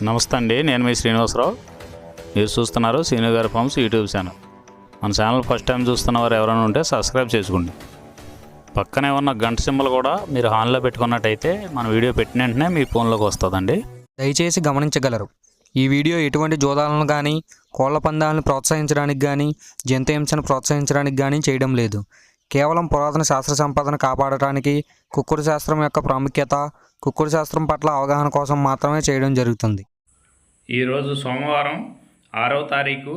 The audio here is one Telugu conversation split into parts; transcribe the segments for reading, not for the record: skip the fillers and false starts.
నమస్తే అండి, నేను మీ శ్రీనివాసరావు. మీరు చూస్తున్నారు శ్రీను గారి ఫార్మ్స్ యూట్యూబ్ ఛానల్. మన ఛానల్ ఫస్ట్ టైం చూస్తున్న వారు ఎవరైనా ఉంటే సబ్స్క్రైబ్ చేసుకోండి. పక్కనే ఉన్న గంట సింబల్ కూడా మీరు ఆన్లో పెట్టుకున్నట్టయితే మన వీడియో పెట్టిన వెంటనే మీ ఫోన్లోకి వస్తుందండి. దయచేసి గమనించగలరు, ఈ వీడియో ఎటువంటి జోదాలను కానీ కోళ్ల పందాలను ప్రోత్సహించడానికి కానీ జంతు హింసను ప్రోత్సహించడానికి కానీ చేయడం లేదు. కేవలం పురాతన శాస్త్ర సంపదను కాపాడటానికి, కుక్కుడు శాస్త్రం యొక్క ప్రాముఖ్యత, కుక్కుడు శాస్త్రం పట్ల అవగాహన కోసం మాత్రమే చేయడం జరుగుతుంది. ఈరోజు సోమవారం 6వ తారీఖు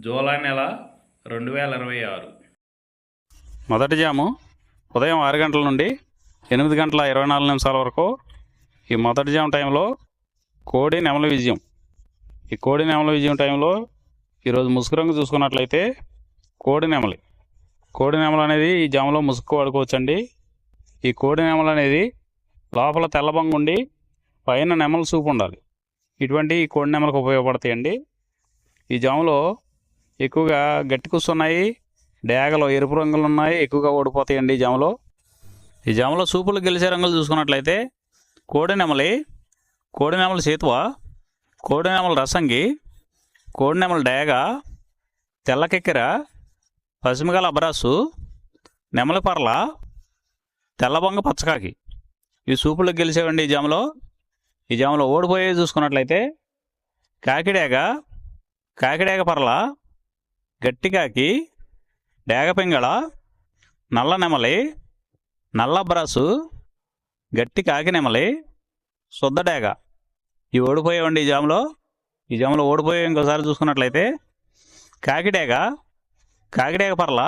జూలై నెల 2026. మొదటి జాము ఉదయం 6 గంటల నుండి 8 గంటల 24 నిమిషాల వరకు. ఈ మొదటి జాము టైంలో కోడి నెమలి విజయం. ఈ కోడి నెమలి విజయం టైంలో ఈరోజు ముసుగు రంగు చూసుకున్నట్లయితే కోడి నెమలి అనేది ఈ జాములో ముసుగు వాడుకోవచ్చండి. ఈ కోడి నెమలి అనేది లోపల తెల్లబంగు ఉండి పైన నెమలి సూపు ఉండాలి. ఇటువంటి ఈ కోడి నెమలకు ఉపయోగపడతాయండి. ఈ జాములో ఎక్కువగా గట్టి కూస్తున్నాయి, డేగలు ఎరుపు రంగులు ఉన్నాయి, ఎక్కువగా ఓడిపోతాయండి ఈ జాములో సూపులు గెలిచే రంగులు చూసుకున్నట్లయితే కోడి నెమలి సేతువ, కోడి నెమలి రసంగి, కోడి నెమలి డేగ, తెల్లకెక్కెర, పసిమిగల అబ్రాసు, నెమలి పర్ల, తెల్లబొంగ పచ్చకాకి. ఈ సూపులకు గెలిచేవండి ఈ జాములో ఓడిపోయేవి చూసుకున్నట్లయితే కాకిడేగ పర్ల, గట్టికాకి, డేగ పింగళ, నల్ల నెమలి, నల్ల అబ్రాసు, గట్టి కాకి నెమలి, శుద్ధ డేగ. ఇవి ఓడిపోయేవండి ఈ జాములో ఓడిపోయే ఇంకోసారి చూసుకున్నట్లయితే కాకిడేగ పర్ల,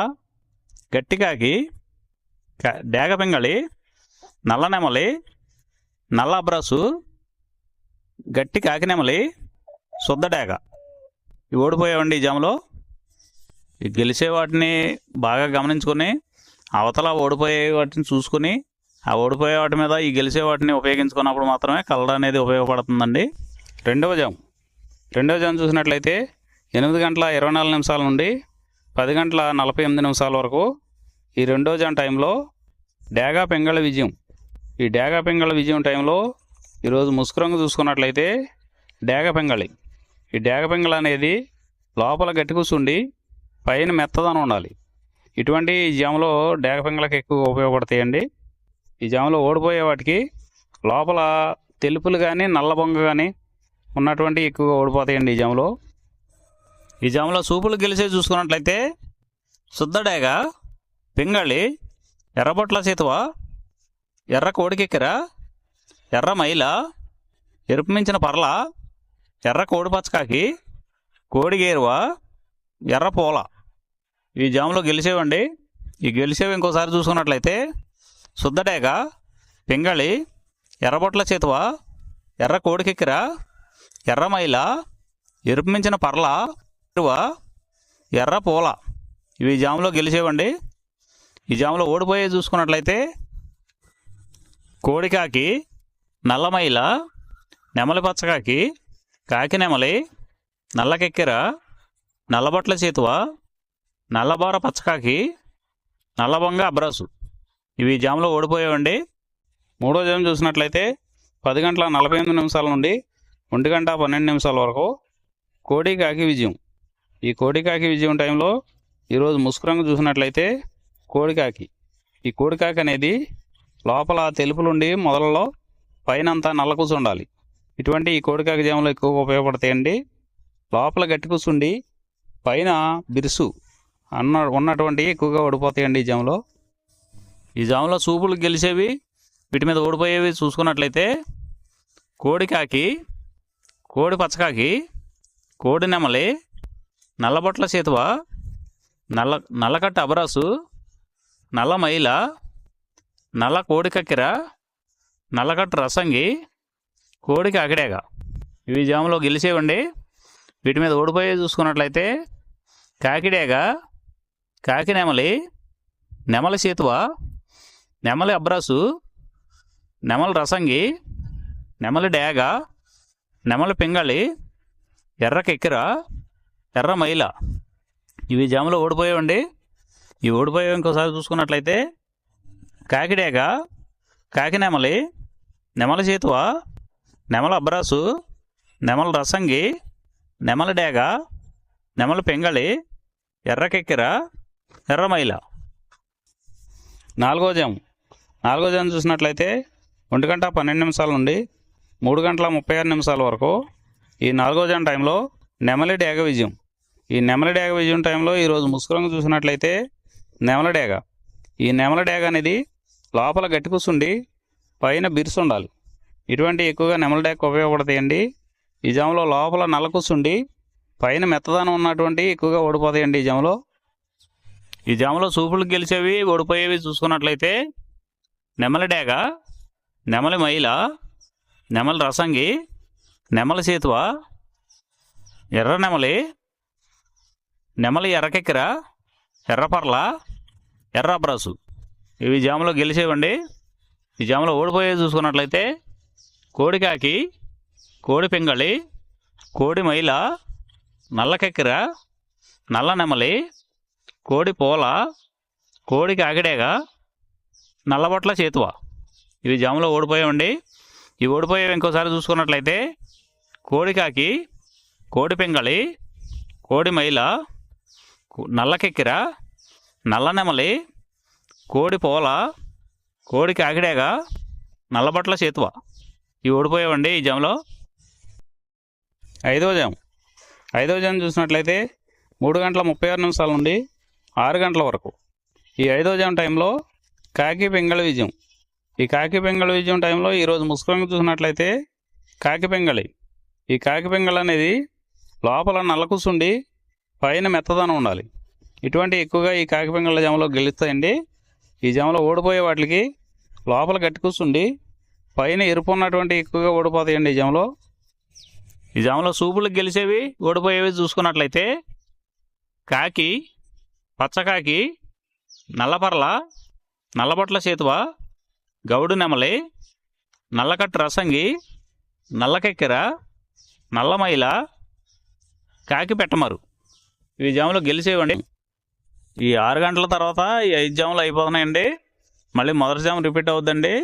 గట్టి కాకి, డేగ పింగళి, నల్ల నెమలి, నల్ల అబ్రాసు, గట్టి కాకి నెమలి, శుద్ధ డేగ. ఇవి ఓడిపోయావండి ఈ గెలిచే వాటిని బాగా గమనించుకొని అవతల ఓడిపోయే వాటిని చూసుకుని ఆ ఓడిపోయే వాటి మీద ఈ గెలిచే వాటిని ఉపయోగించుకున్నప్పుడు మాత్రమే కలర్ అనేది ఉపయోగపడుతుందండి. రెండవ జాము చూసినట్లయితే 8 గంటల 24 నిమిషాల నుండి 10 గంటల 48 నిమిషాల వరకు. ఈ రెండో జాము టైంలో డేగ పింగళ విజయం. ఈ డేగ పింగళ విజయం టైంలో ఈరోజు ముసుగు రంగు చూసుకున్నట్లయితే డేగ పింగళి. ఈ డేగ పింగళ అనేది లోపల గట్టి కూర్చుండి పైన మెత్తదనం ఉండాలి. ఇటువంటి ఈ జాములో డేగ పింగళకి ఎక్కువ ఉపయోగపడతాయండి. ఈ జాములో ఓడిపోయే వాటికి లోపల తెలుపులు కానీ నల్ల బొంగ కానీ ఉన్నటువంటి ఎక్కువగా ఓడిపోతాయండి. ఈ జాములో సూపులు గెలిచే చూసుకున్నట్లయితే శుద్ధ డేగ, పింగళి, ఎర్రబొట్ల సేతువ, ఎర్ర కోడికెక్కెర, ఎర్ర మైల, ఎరుపు మించిన పర్ల, ఎర్ర కోడి పచ్చకాకి, కోడి గేరువ, ఎర్ర పూల. ఈ జాములో గెలిచేవండి. ఈ గెలిచేవి ఇంకోసారి చూసుకున్నట్లయితే శుద్ధ డేగ, పింగళి, ఎర్రబొట్ల చేతువ, ఎర్ర కోడికెక్కెర, ఎర్ర మైల, ఎరుపు మించిన పర్ల, ఎర్ర పూల. ఇవి జాములో గెలిచేవండి. ఈ జాములో ఓడిపోయే చూసుకున్నట్లయితే కోడికాకి, నల్లమైల, నెమలి పచ్చకాకి, కాకి నెమలి, నల్లకెక్కెర, నల్లబొట్ల చేతువ, నల్లబోర పచ్చకాకి, నల్లబొంగ అబ్రాసు. ఇవి జాములో ఓడిపోయేవండి. మూడో జాము చూసినట్లయితే 10 గంటల 48 నిమిషాల నుండి 1 గంట 12 నిమిషాల వరకు కోడికాకి విజయం. ఈ కోడికాకి విజయం టైంలో ఈరోజు ముసుగు రంగు చూసినట్లయితే కోడికాకి. ఈ కోడికాకి అనేది లోపల తెలుపులుండి మొదలలో పైన అంతా నల్ల కూసు ఉండాలి. ఇటువంటి ఈ కోడికాకి జాములు ఎక్కువగా ఉపయోగపడతాయండి. లోపల గట్టి కూసుండి పైన బిరుసు ఉన్నటువంటి ఎక్కువగా ఓడిపోతాయండి ఈ జాములో సూపులు గెలిచేవి, వీటి మీద ఓడిపోయేవి చూసుకున్నట్లయితే కోడికాకి, కోడి పచ్చకాకి, కోడి నెమలి, నల్లబొట్ల సేతువ, నల్లకట్ట అబరాసు, నల్ల మైల, నల్ల కోడికెక్కెర, నల్లకట్ట రసంగి, కోడి కాకిడేగ. ఇవి జాములో గెలిచేవండి. వీటి మీద ఓడిపోయే చూసుకున్నట్లయితే కాకిడేగ, కాకి నెమలి, నెమలి సేతువ, నెమలి అబ్రాసు, నెమలి రసంగి, నెమలి డేగ, నెమలి పింగళి, ఎర్ర కెక్కెర, ఎర్ర మైల. ఇవి జాములో ఓడిపోయేవండి. ఈ ఓడిపోయేవి ఇంకోసారి చూసుకున్నట్లయితే కాకిడేగ, కాకి నెమలి, నెమలి చేతువ, నెమల అబ్రాసు, నెమల రసంగి, నెమల డేగ, నెమల పెంగళి, ఎర్రకెక్కెర, ఎర్రమైల. 4వ జాము చూసినట్లయితే 1 గంట 12 నిమిషాల నుండి 3 గంటల 36 నిమిషాల వరకు ఈ 4వ జాము టైంలో నెమలి డేగ విజయం. ఈ నెమలి డేగ విజయం టైంలో ఈరోజు ముసుగురంగు చూసినట్లయితే నెమల డేగ. ఈ నెమల డేగ అనేది లోపల గట్టి కూర్చుండి పైన బిరుసు ఉండాలి. ఇటువంటి ఎక్కువగా నెమల డేగకు ఉపయోగపడతాయండి. ఈ జాములో లోపల నల్ల కూర్చుండి పైన మెత్తదనం ఉన్నటువంటి ఎక్కువగా ఓడిపోతాయండి. ఈ జాములో సూపులు గెలిచేవి ఓడిపోయేవి చూసుకున్నట్లయితే నెమలి డేగ, నెమలి మైల, నెమలి రసంగి, నెమలి సేతువ, ఎర్ర నెమలి, నెమలి ఎర్రకెక్కెర, ఎర్రపర్ల, ఎర్ర అబ్రాసు. ఇవి జాములో గెలిచేవండి. ఈ జాములో ఓడిపోయేవి చూసుకున్నట్లయితే కోడికాకి, కోడి పెంగళి, కోడి మైల, నల్లకెక్కెర, నల్ల నెమలి, కోడి పోల, కోడి కాకిడేగ, నల్లబొట్ల చేతువ. ఇవి జాములో ఓడిపోయామండి. ఈ ఓడిపోయేవి ఇంకోసారి చూసుకున్నట్లయితే కోడికాకి, కోడి పెంగళి, కోడి మైల, నల్లకెక్కెర, నల్ల నెమలి, కోడి పోల, కోడి కాకిడేగ, నల్లబొట్ల చేతువ. ఇవి ఓడిపోయావండి ఈ జాములో. 5వ జాము చూసినట్లయితే 3 గంటల 36 నిమిషాల నుండి 6 గంటల వరకు ఈ 5వ జాము టైంలో కాకి పెంగళి విజయం. ఈ కాకి పెంగళి విజయం టైంలో ఈరోజు ముసుగురంగు చూసినట్లయితే కాకి పెంగళి. ఈ కాకి పెంగళి అనేది లోపల నల్ల కూసుండి పైన మెత్తదనం ఉండాలి. ఇటువంటి ఎక్కువగా ఈ కాకి పెంగళ జాములో గెలుస్తాయండి. ఈ జాములో ఓడిపోయే వాటికి లోపల గట్టి కూర్చుండి పైన ఎరుపు ఉన్నటువంటి ఎక్కువగా ఓడిపోతాయండి. ఈ జాములో సూపులకు గెలిచేవి ఓడిపోయేవి చూసుకున్నట్లయితే కాకి, పచ్చకాకి, నల్లపర్ల, నల్లబొట్ల చేతువ, గౌడు నెమలి, నల్లకట్టు రసంగి, నల్లకెక్కెర, నల్లమైల, కాకి పెట్టమరు. ఈ జాములో గెలిచేవండి. ఈ 6 గంటల తర్వాత ఈ 5 జాములు అయిపోతున్నాయండి. మళ్ళీ మొదటి జాము రిపీట్ అవుద్దండి.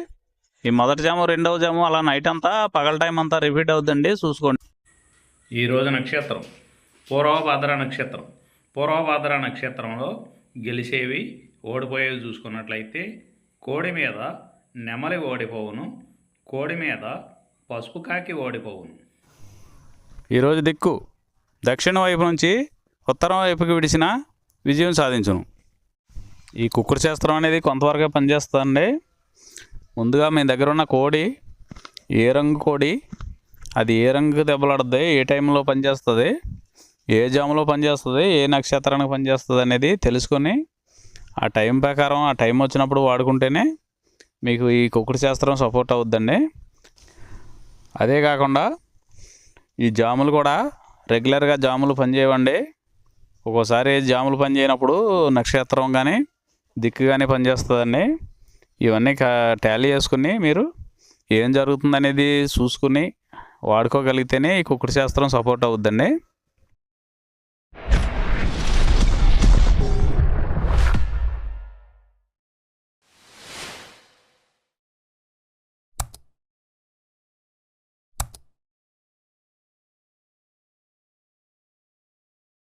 ఈ మొదటి జాము, రెండవ జాము అలా నైట్ అంతా పగల టైం అంతా రిపీట్ అవుద్దండి, చూసుకోండి. ఈరోజు నక్షత్రం పూర్వభాద్ర నక్షత్రం. పూర్వభాద్ర నక్షత్రంలో గెలిచేవి ఓడిపోయేవి చూసుకున్నట్లయితే కోడి మీద నెమలి ఓడిపోవును, కోడి మీద పసుపు కాకి ఓడిపోవును. ఈరోజు దిక్కు దక్షిణ వైపు నుంచి ఉత్తరం వైపుకి విడిచిన విజయం సాధించును. ఈ కుక్కుడు శాస్త్రం అనేది కొంతవరకే పనిచేస్తుందండి. ముందుగా మీ దగ్గర ఉన్న కోడి ఏ రంగు కోడి, అది ఏ రంగు దెబ్బలాడుతుంది, ఏ టైంలో పనిచేస్తుంది, ఏ జాములో పనిచేస్తుంది, ఏ నక్షత్రానికి పనిచేస్తుంది అనేది తెలుసుకొని ఆ టైం ప్రకారం ఆ టైం వచ్చినప్పుడు వాడుకుంటేనే మీకు ఈ కుక్కుడు శాస్త్రం సపోర్ట్ అవుద్దండి. అదే కాకుండా ఈ జాములు కూడా రెగ్యులర్గా జాములు పనిచేయవండి. ఒక్కోసారి జాములు పనిచేయనప్పుడు నక్షత్రం కానీ దిక్కు కానీ పనిచేస్తుందండి. ఇవన్నీ టాలీ చేసుకుని మీరు ఏం జరుగుతుందనేది చూసుకుని వాడుకోగలిగితేనే ఈ కుక్కుడు శాస్త్రం సపోర్ట్ అవుద్దండి.